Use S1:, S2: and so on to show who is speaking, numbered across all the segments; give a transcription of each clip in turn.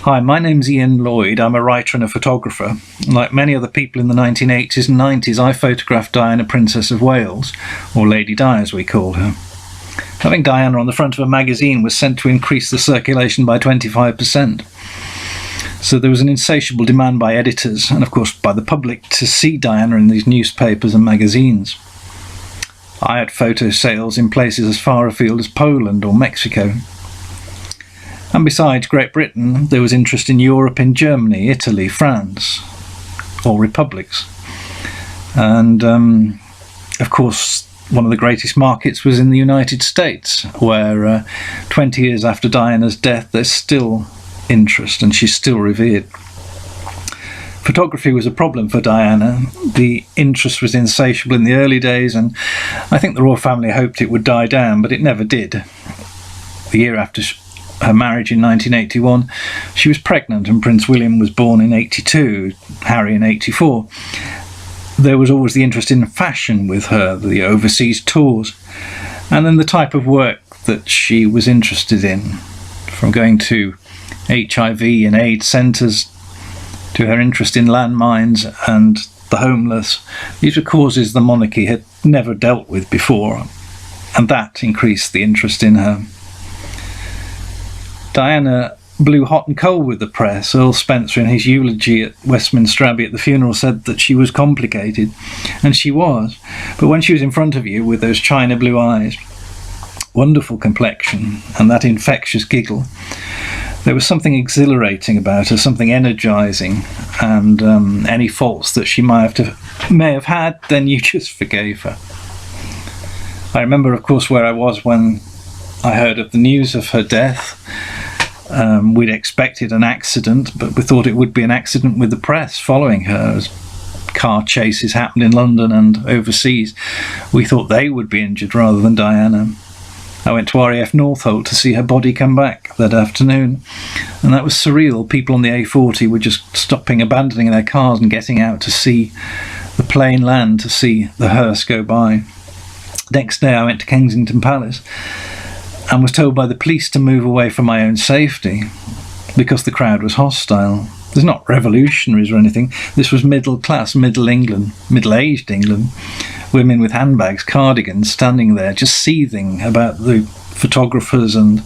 S1: Hi, my name's Ian Lloyd. I'm a writer and a photographer. Like many other people in the 1980s and 90s, I photographed Diana, Princess of Wales, or Lady Di as we call her. Having Diana on the front of a magazine was sent to increase the circulation by 25%. So there was an insatiable demand by editors, and of course by the public, to see Diana in these newspapers and magazines. I had photo sales in places as far afield as Poland or Mexico. And besides Great Britain, there was interest in Europe, in Germany, Italy, France, all republics. And of course, one of the greatest markets was in the United States, where 20 years after Diana's death, there's still interest and she's still revered. Photography was a problem for Diana. The interest was insatiable in the early days, and I think the royal family hoped it would die down, but it never did. The year after her marriage in 1981, she was pregnant, and Prince William was born in 82, Harry in 84. There was always the interest in fashion with her, the overseas tours, and then the type of work that she was interested in, from going to HIV and AIDS centres to her interest in landmines and the homeless. These were causes the monarchy had never dealt with before, and that increased the interest in her. Diana blew hot and cold with the press. Earl Spencer, in his eulogy at Westminster Abbey at the funeral, said that she was complicated, and she was. But when she was in front of you with those china blue eyes, wonderful complexion, and that infectious giggle, there was something exhilarating about her, something energising, and any faults that she may have had, then you just forgave her. I remember, of course, where I was when I heard of the news of her death. We'd expected an accident, but we thought it would be an accident with the press following her, as car chases happened in London and overseas. We thought they would be injured rather than Diana. I went to RAF Northolt to see her body come back that afternoon, and that was surreal. People on the A40 were just stopping, abandoning their cars and getting out to see the plane land, to see the hearse go by. Next day I went to Kensington Palace and was told by the police to move away for my own safety because the crowd was hostile. There's not revolutionaries or anything. This was middle class, middle-aged England. Women with handbags, cardigans, standing there just seething about the photographers and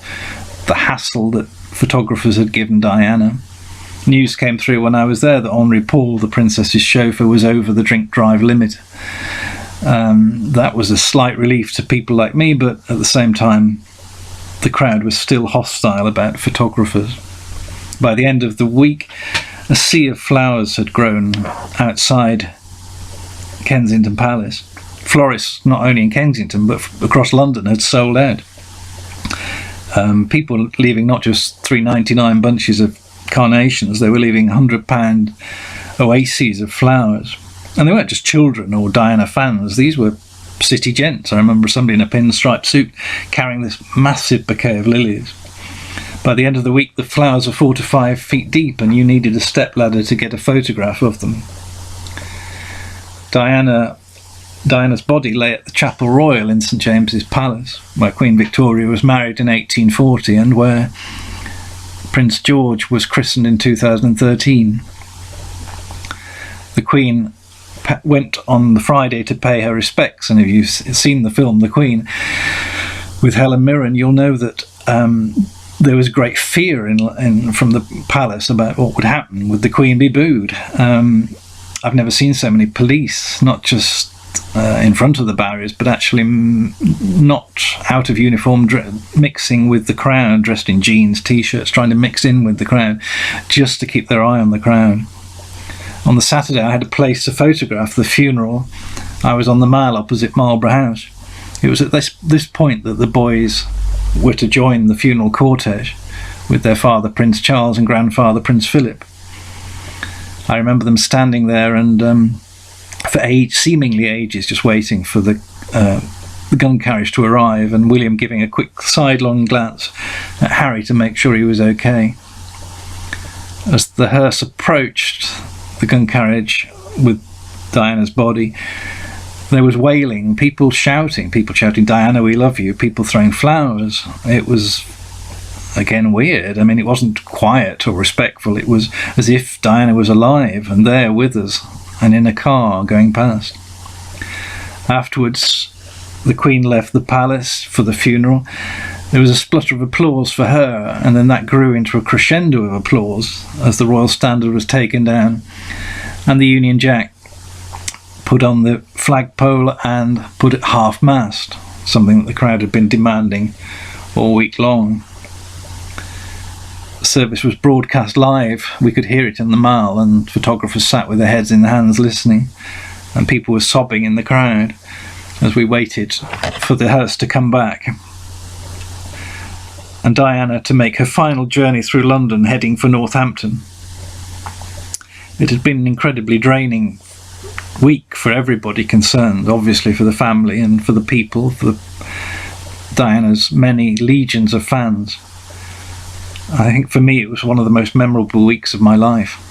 S1: the hassle that photographers had given Diana. News came through when I was there that Henri Paul, the princess's chauffeur, was over the drink-drive limit. That was a slight relief to people like me, but at the same time, the crowd was still hostile about photographers. By the end of the week, a sea of flowers had grown outside Kensington Palace. Florists, not only in Kensington, but across London, had sold out. People leaving not just £3.99 bunches of carnations, they were leaving £100 oases of flowers. And they weren't just children or Diana fans, these were city gents. I remember somebody in a pinstripe suit carrying this massive bouquet of lilies. By the end of the week, the flowers were 4 to 5 feet deep, and you needed a stepladder to get a photograph of them. Diana's body lay at the Chapel Royal in St James's Palace, where Queen Victoria was married in 1840 and where Prince George was christened in 2013. The Queen went on the Friday to pay her respects, and if you've seen the film The Queen with Helen Mirren, you'll know that there was great fear from the palace about what would happen. Would the Queen be booed? I've never seen so many police, not just in front of the barriers, but actually not out of uniform, mixing with the crowd, dressed in jeans, t-shirts, trying to mix in with the crowd, just to keep their eye on the crowd. On the Saturday, I had a place to photograph the funeral. I was on the Mall opposite Marlborough House. It was at this point that the boys were to join the funeral cortege with their father, Prince Charles, and grandfather, Prince Philip. I remember them standing there and for seemingly ages, just waiting for the gun carriage to arrive, and William giving a quick sidelong glance at Harry to make sure he was okay. As the hearse approached the gun carriage with Diana's body, there was wailing, people shouting, "Diana, we love you," people throwing flowers. It was again weird. I mean, it wasn't quiet or respectful. It was as if Diana was alive and there with us and in a car going past. Afterwards, the Queen left the palace for the funeral. There was a splutter of applause for her, and then that grew into a crescendo of applause as the royal standard was taken down and the Union Jack put on the flagpole and put at half-mast, something that the crowd had been demanding all week long. The service was broadcast live. We could hear it in the Mall, and photographers sat with their heads in their hands listening, and people were sobbing in the crowd as we waited for the hearse to come back and Diana to make her final journey through London, heading for Northampton. It had been an incredibly draining week for everybody concerned, obviously for the family and for the people, for Diana's many legions of fans. I think for me it was one of the most memorable weeks of my life.